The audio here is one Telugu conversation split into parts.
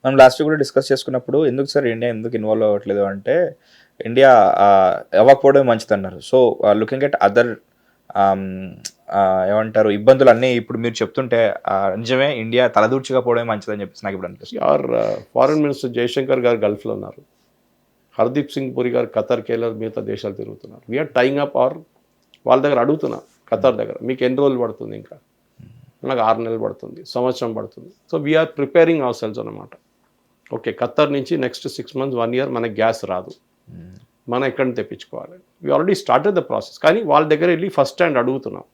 మనం లాస్ట్ కూడా డిస్కస్ చేసుకున్నప్పుడు ఎందుకు సార్ ఇండియా ఎందుకు ఇన్వాల్వ్ అవ్వట్లేదు అంటే ఇండియా అవ్వకపోవడమే మంచిది అన్నారు. సో లుకింగ్ ఎట్ అదర్ ఏమంటారు ఇబ్బందులు అన్నీ ఇప్పుడు మీరు చెప్తుంటే నిజమే ఇండియా తలదూర్చిగా పోవడమే మంచిదని చెప్పేసి నాకు ఇప్పుడు అనిపిస్తుంది. ఫారెన్ మినిస్టర్ జయశంకర్ గారు గల్ఫ్లో ఉన్నారు, హర్దీప్ సింగ్ పురి గారు ఖతర్ కేలర్ మిగతా దేశాలు తిరుగుతున్నారు. వీఆర్ టైయింగ్ అప్ ఆర్ వాళ్ళ దగ్గర అడుగుతున్నా, ఖతర్ దగ్గర మీకు ఎన్ని రోజులు పడుతుంది, ఇంకా నాకు 6 నెలలు పడుతుంది, సంవత్సరం పడుతుంది. So we are preparing ourselves అనమాట. ఓకే, ఖతర్ నుంచి నెక్స్ట్ 6 months 1 year మనకి గ్యాస్ రాదు, మనం ఎక్కడి నుంచి తెప్పించుకోవాలి. We already started the process. కానీ వాళ్ళ దగ్గర వెళ్ళి ఫస్ట్ హ్యాండ్ అడుగుతున్నాం,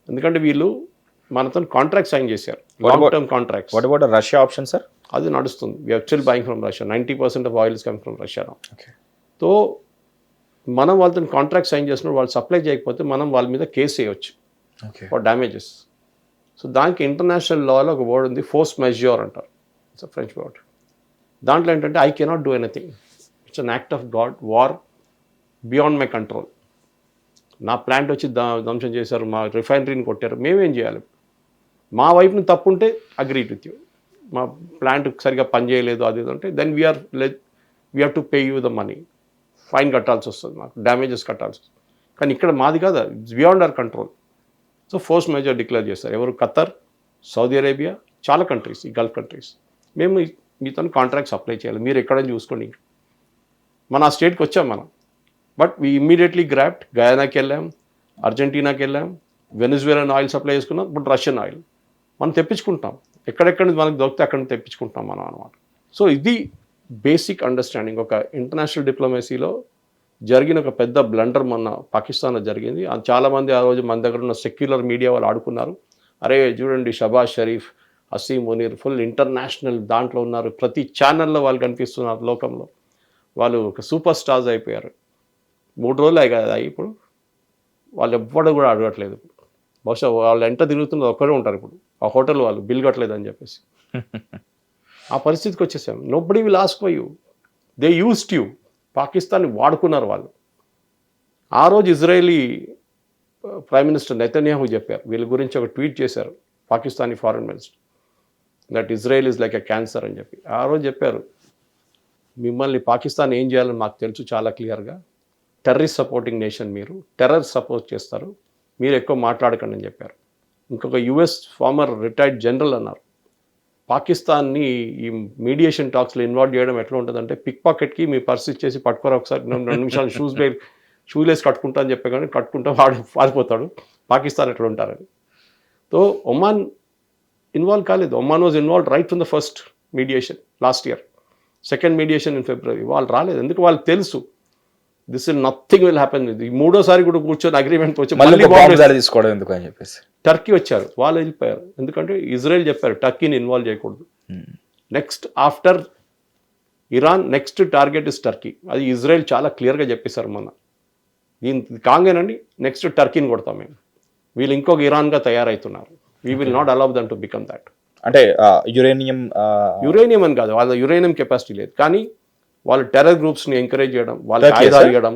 ఎందుకంటే వీళ్ళు మనతో కాంట్రాక్ట్ సైన్ చేశారు, long term contracts. What about Russia option sir? అది నడుస్తుంది. We actual buying from Russia. 90% of oil is coming from Russia. So మనం వాళ్ళతో కాంట్రాక్ట్ సైన్ చేసినప్పుడు వాళ్ళు సప్లై చేయకపోతే మనం వాళ్ళ మీద కేసు వేయవచ్చు ఫర్ డ్యామేజెస్. సో దానికి ఇంటర్నేషనల్ లాలో ఒక వర్డ్ ఉంది, ఫోర్స్ మెజ్యూర్ అంటారు. It's a French word. దాంట్లో ఏంటంటే I cannot do anything, it's an act of God, war beyond my control. నా ప్లాంట్ వచ్చి ధ్వంసం చేశారు, మా రిఫైనరీని కొట్టారు, మేమేం చేయాలి? మా వైపుని తప్పుంటే అగ్రీ విత్ యూ, మా ప్లాంట్ సరిగా పనిచేయలేదు అది అంటే then we have to pay you the money, fine కట్టాల్సి వస్తుంది, మాకు డ్యామేజెస్ కట్టాల్సి వస్తుంది. కానీ ఇక్కడ మాది కాదు, it's beyond our control. So force major declare చేస్తారు ఎవరు? ఖతర్, సౌదీ అరేబియా, చాలా కంట్రీస్, ఈ గల్ఫ్ కంట్రీస్. మేము మీతో కాంట్రాక్ట్స్ అప్లై చేయాలి, మీరు ఎక్కడైనా చూసుకోండి. మన ఆ స్టేట్కి వచ్చాం మనం, బట్ వీ ఇమ్మీడియట్లీ గ్రాప్డ్. గయానాకి వెళ్ళాం, అర్జెంటీనాకి వెళ్ళాం, వెనిజువేలన్ ఆయిల్ సప్లై చేసుకున్నాం, ఇప్పుడు రష్యన్ ఆయిల్ మనం తెప్పించుకుంటాం. ఎక్కడెక్కడ మనకు దొరికితే అక్కడ తెప్పించుకుంటాం మనం అనమాట. సో ఇది బేసిక్ అండర్స్టాండింగ్. ఒక ఇంటర్నేషనల్ డిప్లొమసీలో జరిగిన ఒక పెద్ద బ్లండర్ మొన్న పాకిస్తాన్లో జరిగింది. చాలామంది ఆ రోజు మన దగ్గర ఉన్న సెక్యులర్ మీడియా వాళ్ళు ఆడుకున్నారు, అరే చూడండి షబాజ్ షరీఫ్, హసీం మునీర్ ఫుల్ ఇంటర్నేషనల్ దాంట్లో ఉన్నారు, ప్రతి ఛానల్లో వాళ్ళు కనిపిస్తున్నారు లోకంలో, వాళ్ళు ఒక సూపర్ స్టార్స్ అయిపోయారు. 3 రోజులు అయ్యి కదా ఇప్పుడు, వాళ్ళు ఎవ్వడం కూడా అడగట్లేదు. బహుశా వాళ్ళు ఎంత తిరుగుతున్నది ఒక్కరే ఉంటారు ఇప్పుడు ఆ హోటల్ వాళ్ళు, బిల్ కట్టలేదు అని చెప్పేసి. ఆ పరిస్థితికి వచ్చేసాం. Nobody will ask for you, they used you. పాకిస్తాన్ని వాడుకున్నారు వాళ్ళు. ఆ రోజు ఇజ్రాయేలీ ప్రైమ్ మినిస్టర్ నెతన్యాహు చెప్పారు, వీళ్ళ గురించి ఒక ట్వీట్ చేశారు Pakistani foreign minister, that Israel is like a cancer అని చెప్పి. ఆ రోజు చెప్పారు, మిమ్మల్ని పాకిస్తాన్ ఏం చేయాలని మాకు తెలుసు చాలా క్లియర్గా, టెర్రరిస్ట్ సపోర్టింగ్ నేషన్, మీరు టెర్రర్ సపోర్ట్ చేస్తారు, మీరు ఎక్కువ మాట్లాడకండి అని చెప్పారు. ఇంకొక యుఎస్ ఫార్మర్ రిటైర్డ్ జనరల్ అన్నారు, పాకిస్తాన్ని ఈ మీడియేషన్ టాక్స్లో ఇన్వాల్వ్ చేయడం ఎట్లా ఉంటుందంటే, పిక్ పాకెట్కి మీ పర్స్ ఇచ్చేసి పట్టుకోరు ఒకసారి 2 నిమిషాలు షూలేసి కట్టుకుంటా అని చెప్పే కానీ కట్టుకుంటా వాడిపోతాడు, పాకిస్తాన్ ఎట్లా ఉంటారని. సో ఒమాన్ ఇన్వాల్వ్ కాలేదు. Oman was involve right from the first mediation last year, second mediation in February. వాళ్ళు రాలేదు, ఎందుకు వాళ్ళకి తెలుసు this will nothing will happen. ఈ 3వ సారి కూడా కూర్చొని అగ్రిమెంట్ వచ్చి తీసుకోవడం ఎందుకు అని చెప్పేసి టర్కీ వచ్చారు, వాళ్ళు వెళ్ళిపోయారు. ఎందుకంటే ఇజ్రాయెల్ చెప్పారు టర్కీని ఇన్వాల్వ్ చేయకూడదు. Next after Iran next target is Turkey, అది ఇజ్రాయెల్ చాలా క్లియర్గా చెప్పేశారు మొన్న. దీని కాంగేనండి నెక్స్ట్ టర్కీని కొడతాం మేము, వీళ్ళు ఇంకొక ఇరాన్గా తయారవుతున్నారు, we will not allow them to become that. అంటే యురేనియం అని కాదు, వాళ్ళ యురేనియం కెపాసిటీ లేదు, కానీ వాళ్ళు టెర్రర్ గ్రూప్స్ని ఎంకరేజ్ చేయడం, వాళ్ళకి ఆయుధాలు ఇవ్వడం,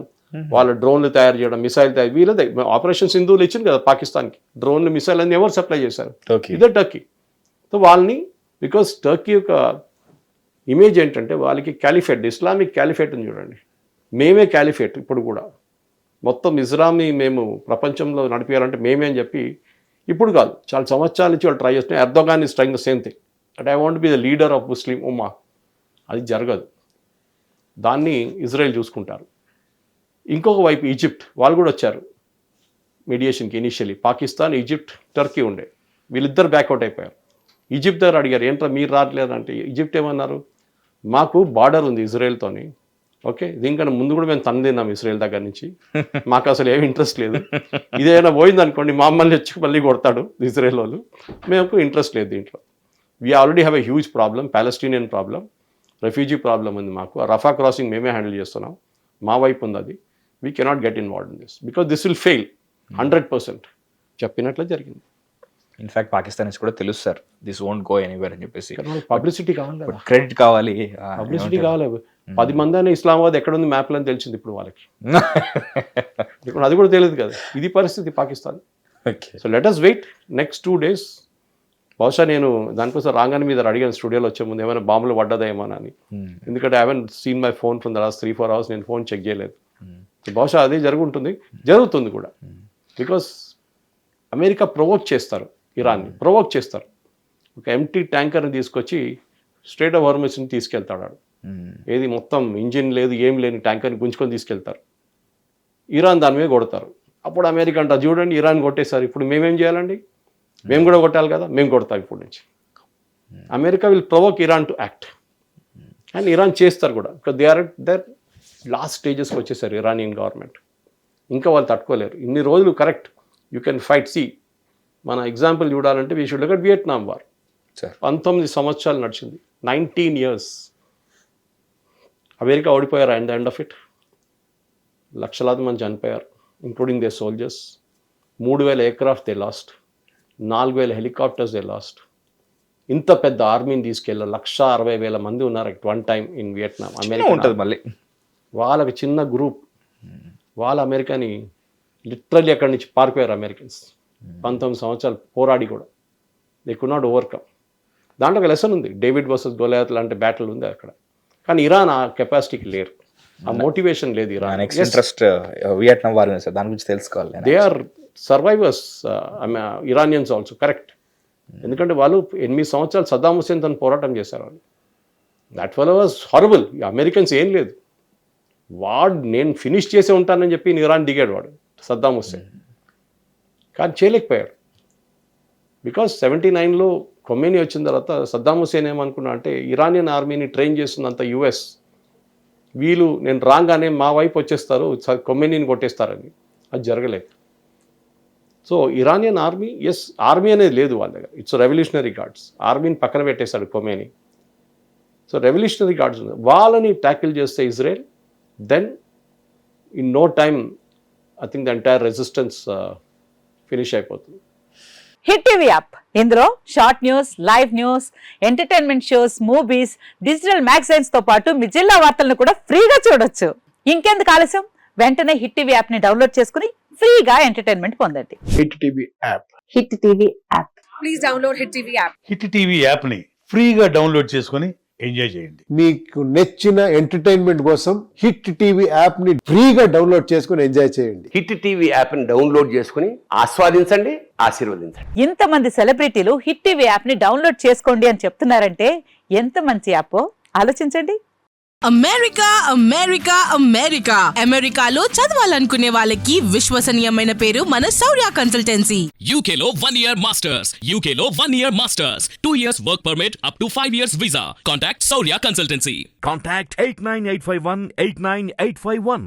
వాళ్ళ డ్రోన్లు తయారు చేయడం, మిసైల్ తయారు, వీళ్ళదే ఆపరేషన్ సింధూలు ఇచ్చింది కదా పాకిస్తాన్కి, డ్రోన్లు మిసైల్ అన్ని ఎవరు సప్లై చేశారు? ఇదే టర్కీ. సో వాళ్ళని, బికాస్ టర్కీ యొక్క ఇమేజ్ ఏంటంటే వాళ్ళకి క్యాలిఫేట్, ఇస్లామిక్ క్యాలిఫేట్ అని చూడండి, మేమే క్యాలిఫేట్ ఇప్పుడు కూడా, మొత్తం ఇస్లాంని మేము ప్రపంచంలో నడిపేయాలంటే మేమే అని చెప్పి, ఇప్పుడు కాదు చాలా సంవత్సరాల నుంచి వాళ్ళు ట్రై చేస్తున్నారు. Erdogan is trying the same thing, but I want be the leader of Muslim ఉమ్మా. అది జరగదు, దాన్ని ఇజ్రాయెల్ చూసుకుంటారు. ఇంకొక వైపు ఈజిప్ట్ వాళ్ళు కూడా వచ్చారు మీడియేషన్కి ఇనిషియలీ. పాకిస్తాన్, ఈజిప్ట్, టర్కీ ఉండే, వీళ్ళిద్దరు బ్యాక్అవుట్ అయిపోయారు. ఈజిప్ట్ దగ్గర అడిగారు ఏంట్రా మీరు రావట్లేదంటే, ఈజిప్ట్ ఏమన్నారు, మాకు బార్డర్ ఉంది ఇజ్రాయెల్తోని, ఓకే దీనికన్నా ముందు కూడా మేము తిన్నాం ఇజ్రాయెల్ దగ్గర నుంచి, మాకు అసలు ఏమి ఇంట్రెస్ట్ లేదు, ఇదేమైనా పోయింది అనుకోండి మమ్మల్ని వచ్చి మళ్ళీ కొడతాడు ఇజ్రాయెల్ వాళ్ళు, మేము ఇంట్రెస్ట్ లేదు దీంట్లో. We already have a huge problem, Palestinian problem, refugee problem ఉంది మాకు, రఫా క్రాసింగ్ మేమే హ్యాండిల్ చేస్తున్నాం, మా వైపు ఉంది అది, we cannot get involved in this because this will fail 100%. చెప్పినట్లు జరిగింది. ఇన్ఫాక్ట్ పాకిస్తాన్ కూడా తెలుసు sir, this won't go anywhere అని చెప్పేసి. పబ్లిసిటీ కావాలి, క్రెడిట్ కావాలి, పబ్లిసిటీ కావాలి. 10 మంది అయినా ఇస్లామాబాద్ ఎక్కడ ఉంది మ్యాప్లో అని తెలిసింది ఇప్పుడు వాళ్ళకి, ఇప్పుడు అది కూడా తెలియదు కదా. ఇది పరిస్థితి Pakistan. So let us wait next 2 days. బహుశా నేను దానికోసం రాగానే మీద అడిగాను స్టూడియోలో వచ్చే ముందు ఏమైనా బాంబులు పడ్డదేమో అని. ఎందుకంటే I haven't seen my phone from the last 3-4 hours, నేను ఫోన్ చెక్ చేయలేదు. బహుశా అదే జరుగుతుంది కూడా. బికాస్ అమెరికా ప్రొవోక్ చేస్తారు, ఇరాన్ని ప్రొవోక్ చేస్తారు. ఒక ఎంటీ ట్యాంకర్ని తీసుకొచ్చి స్ట్రేట్ ఆఫ్ హార్మస్ని తీసుకెళ్తాడు. ఏది మొత్తం ఇంజిన్ లేదు ఏం లేని ట్యాంకర్ని గుంజుకొని తీసుకెళ్తారు. ఇరాన్ దాని మీద కొడతారు. అప్పుడు అమెరికా అంటారు, చూడండి ఇరాన్ కొట్టేశారు, ఇప్పుడు మేమేం చేయాలండి, మేము కూడా కొట్టాలి కదా, మేము కొడతాం ఇప్పుడు నుంచి. America will provoke Iran to act. And Iran చేస్తారు కూడా. Because they are their last స్టేజెస్కి వచ్చేసారు ఇరానియన్ గవర్నమెంట్. ఇంకా వాళ్ళు తట్టుకోలేరు ఇన్ని రోజులు. Correct, you can fight. See, మన ఎగ్జాంపుల్ చూడాలంటే we should look at Vietnam war. 19 సంవత్సరాలు నడిచింది, 19 years. అమెరికా ఓడిపోయారు and the end of it. లక్షలాది మంది చనిపోయారు, including they soldiers. 3,000 aircraft they lost, 4,000 helicopters they lost. ఇంత పెద్ద ఆర్మీని తీసుకెళ్ళారు, 160,000 మంది ఉన్నారు at one time in Vietnam. America ఉంటుంది మళ్ళీ వాళ్ళకి చిన్న గ్రూప్, వాళ్ళ అమెరికాని లిటరల్లీ అక్కడి నుంచి పారిపోయారు అమెరికన్స్. 19 సంవత్సరాలు పోరాడి కూడా దే కుడ్ నాట్ ఓవర్కమ్. దాంట్లో ఒక లెసన్ ఉంది, డేవిడ్ వర్సెస్ గొలియాత్ లాంటి బ్యాటిల్ ఉంది అక్కడ. కానీ ఇరాన్ ఆ కెపాసిటీకి లేరు, ఆ మోటివేషన్ లేదు Iran. Interest Vietnam war sir, దాని గురించి తెలుసుకోవాలి. They are survivors Iranians also. Correct, ఎందుకంటే వాళ్ళు 8 సంవత్సరాలు సద్దాం హుస్సేన్ తను పోరాటం చేశారు. వాళ్ళు that fellow was horrible. Americans ఏం లేదు, వాడు నేను ఫినిష్ చేసే ఉంటానని చెప్పి ఇరాన్ దిగాడు వాడు సద్దాం హుస్సేన్. కానీ చేయలేకపోయాడు. బికాస్ 79లో ఖొమేనీ వచ్చిన తర్వాత సద్దాం హుస్సేన్ ఏమనుకున్నా అంటే ఇరానియన్ ఆర్మీని ట్రైన్ చేస్తున్నంత యుఎస్, వీళ్ళు నేను రాగానే మా వైపు వచ్చేస్తారు, ఖొమేనీని కొట్టేస్తారని. అది జరగలేదు. So Iranian army, yes army అనేది లేదు వాళ్ళ దగ్గర, ఇట్స్ రెవల్యూషనరీ గార్డ్స్. ఆర్మీని పక్కన పెట్టేశాడు ఖొమేనీ. సో రెవల్యూషనరీ గార్డ్స్ వాళ్ళని ట్యాకిల్ చేస్తే Israel, then in no time I think the entire resistance finish అయిపోతుంది. హిట్ టీవీ యాప్, ఇందులో short news, live news, entertainment shows, movies, digital magazines తో పాటు మీ జిల్లా వార్తలను కూడా ఫ్రీగా చూడొచ్చు. ఇంకెందుకు ఆలస్యం, వెంటనే హిట్ టీవీ యాప్ ని డౌన్లోడ్ చేసుకుని ఫ్రీగా ఎంటర్టైన్మెంట్ పొందండి. Hit TV app. Hit TV app. Please download hit TV app. Hit TV యాప్ని ఫ్రీగా డౌన్లోడ్ చేసుకొని ఎంజాయ్ చేయండి. మీకు నచ్చిన ఎంటర్టైన్మెంట్ కోసం హిట్ టీవీ యాప్ ని ఫ్రీగా డౌన్లోడ్ చేసుకుని ఎంజాయ్ చేయండి. హిట్ టీవీ యాప్ని డౌన్లోడ్ చేసుకుని ఆస్వాదించండి, ఆశీర్వదించండి. ఇంతమంది సెలబ్రిటీలు హిట్ టీవీ యాప్ ని డౌన్లోడ్ చేసుకోండి అని చెప్తున్నారంటే ఎంత మంచి యాప్ ఆలోచించండి. అమెరికా అమెరికా అమెరికా అమెరికాలో చదవాలనుకునే వాళ్ళకి విశ్వసనీయమైన పేరు మన శౌర్య కన్సల్టెన్సీ. UK లో 1 year masters, UK లో 1 year masters, 2 years work permit up to 5 years visa. Contact Saurya Consultancy. Contact 89851 89851.